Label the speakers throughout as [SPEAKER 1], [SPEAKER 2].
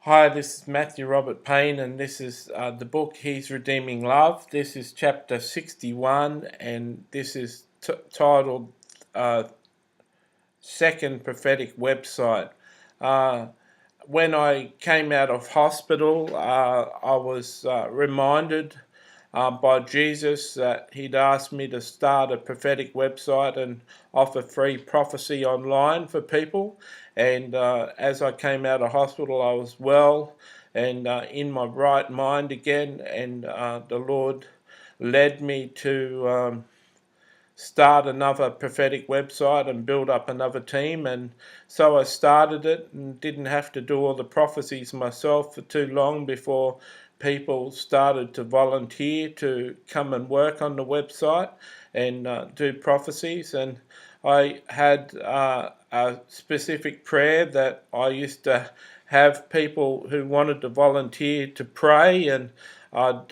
[SPEAKER 1] Hi, this is Matthew Robert Payne, and this is the book He's Redeeming Love. This is chapter 61, and this is titled Second Prophetic Website. When I came out of hospital, I was reminded by Jesus that he'd asked me to start a prophetic website and offer free prophecy online for people. And as I came out of hospital, I was well and in my right mind again, and the Lord led me to start another prophetic website and build up another team. And so I started it and didn't have to do all the prophecies myself for too long before people started to volunteer to come and work on the website and do prophecies. And I had a specific prayer that I used to have people who wanted to volunteer to pray, and I'd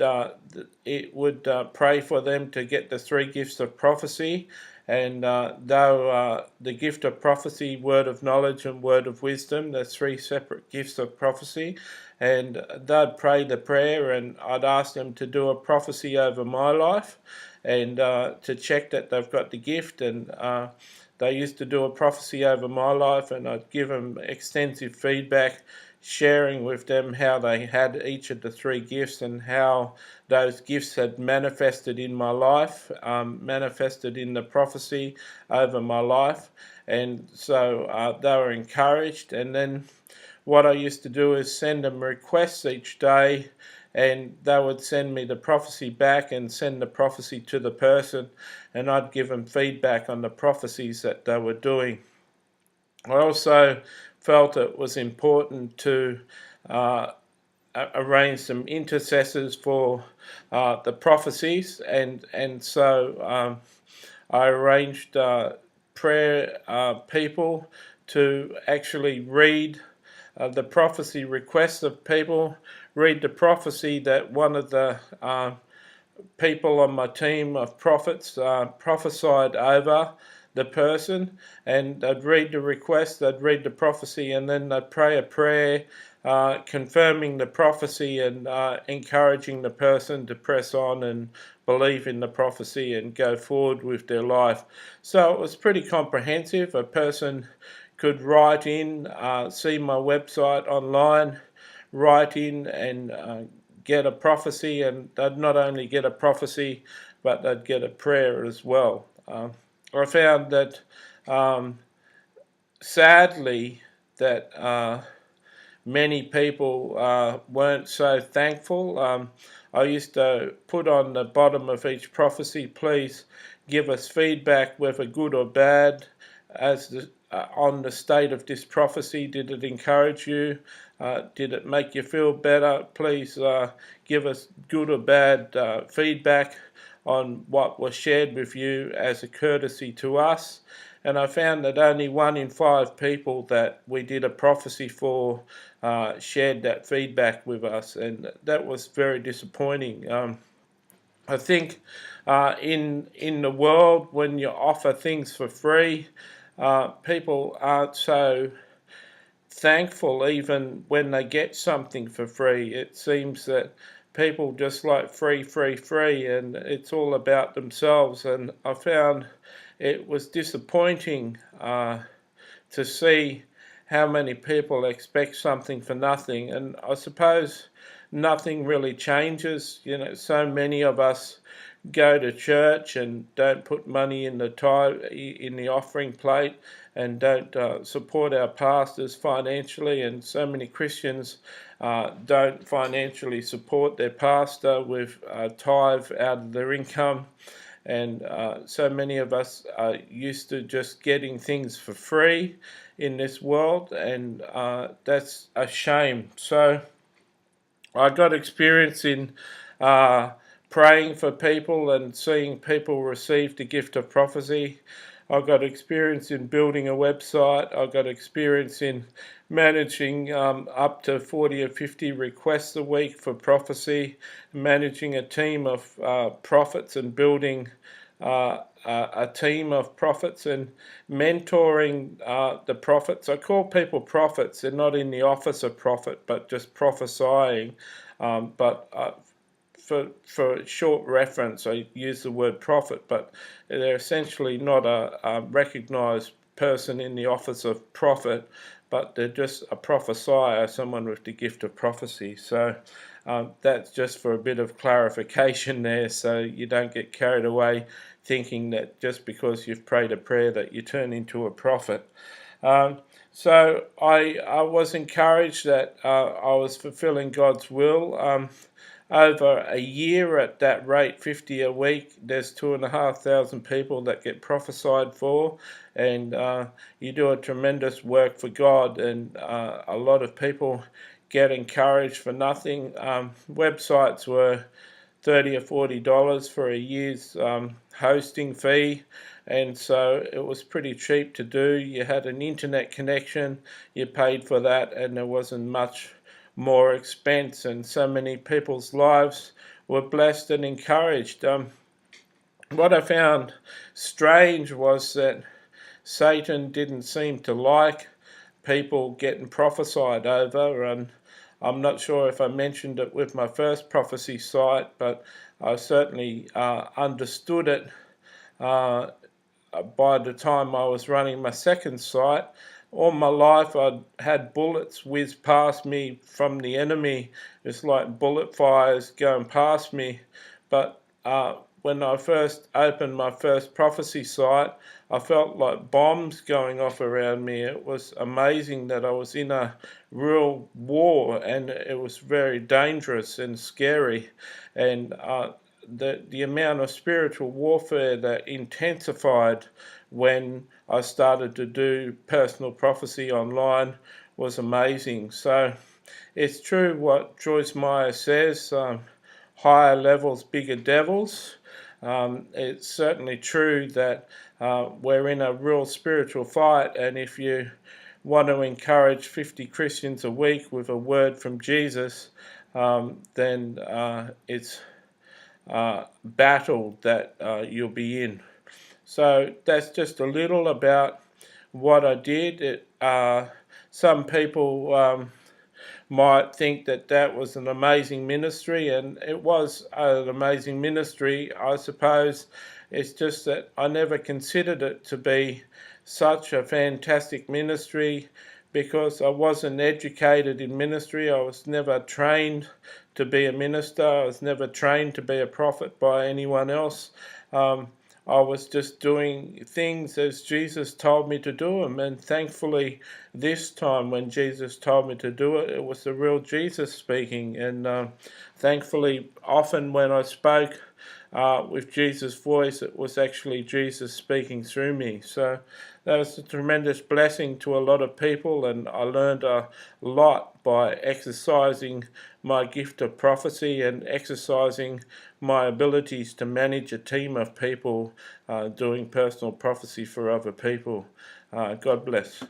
[SPEAKER 1] pray for them to get the three gifts of prophecy. And though the gift of prophecy, word of knowledge, and word of wisdom, the three separate gifts of prophecy, and they'd pray the prayer, and I'd ask them to do a prophecy over my life and to check that they've got the gift. And they used to do a prophecy over my life, and I'd give them extensive feedback, sharing with them how they had each of the three gifts and how those gifts had manifested in my life, manifested in the prophecy over my life. And so they were encouraged. And then what I used to do is send them requests each day, and they would send me the prophecy back and send the prophecy to the person, and I'd give them feedback on the prophecies that they were doing. I also felt it was important to arrange some intercessors for the prophecies, and so I arranged prayer people to actually read the prophecy requests of people, read the prophecy that one of the people on my team of prophets prophesied over the person, and they'd read the request, they'd read the prophecy, and then they'd pray a prayer confirming the prophecy and encouraging the person to press on and believe in the prophecy and go forward with their life. So it was pretty comprehensive. A person could write in, see my website online, write in and get a prophecy, and they'd not only get a prophecy, but they'd get a prayer as well. I found that sadly that many people weren't so thankful. I used to put on the bottom of each prophecy, please give us feedback, whether good or bad, on the state of this prophecy. Did it encourage you? Did it make you feel better? Please give us good or bad feedback on what was shared with you as a courtesy to us. And I found that only 1 in 5 people that we did a prophecy for shared that feedback with us, and that was very disappointing. I think in the world, when you offer things for free, people aren't so thankful even when they get something for free. It seems that people just like free, and it's all about themselves. And I found it was disappointing to see how many people expect something for nothing. And I suppose nothing really changes. You know, so many of us go to church and don't put money in the tithe, in the offering plate, and don't support our pastors financially. And so many Christians don't financially support their pastor with tithe out of their income. And so many of us are used to just getting things for free in this world, and that's a shame. So I got experience in praying for people and seeing people receive the gift of prophecy. I got experience in building a website. I got experience in managing up to 40 or 50 requests a week for prophecy, managing a team of prophets and building a team of prophets and mentoring the prophets. I call people prophets. They're not in the office of prophet, but just prophesying. But for short reference, I use the word prophet, but they're essentially not a recognised person in the office of prophet, but they're just a prophesier, someone with the gift of prophecy. So that's just for a bit of clarification there, so you don't get carried away thinking that just because you've prayed a prayer that you turn into a prophet. So I was encouraged that I was fulfilling God's will. Over a year at that rate, 50 a week, there's 2,500 people that get prophesied for, and you do a tremendous work for God, and a lot of people get encouraged for nothing. Websites were $30 or $40 for a year's hosting fee, and so it was pretty cheap to do. You had an internet connection, you paid for that, and there wasn't much more expense, and so many people's lives were blessed and encouraged. What I found strange was that Satan didn't seem to like people getting prophesied over, and I'm not sure if I mentioned it with my first prophecy site, but I certainly understood it by the time I was running my second site. All my life I'd had bullets whiz past me from the enemy. It's like bullet fires going past me. But when I first opened my first prophecy site, I felt like bombs going off around me. It was amazing that I was in a real war, and it was very dangerous and scary. And the amount of spiritual warfare that intensified when I started to do personal prophecy online was amazing. So it's true what Joyce Meyer says, higher levels, bigger devils. It's certainly true that we're in a real spiritual fight, and if you want to encourage 50 Christians a week with a word from Jesus, then it's battle that you'll be in. So that's just a little about what I did. Some people might think that that was an amazing ministry, and it was an amazing ministry, I suppose. It's just that I never considered it to be such a fantastic ministry because I wasn't educated in ministry. I was never trained to be a minister. I was never trained to be a prophet by anyone else. I was just doing things as Jesus told me to do them, and thankfully this time when Jesus told me to do it, it was the real Jesus speaking, and thankfully often when I spoke with Jesus' voice, it was actually Jesus speaking through me. So that was a tremendous blessing to a lot of people, and I learned a lot by exercising my gift of prophecy and exercising my abilities to manage a team of people doing personal prophecy for other people. God bless.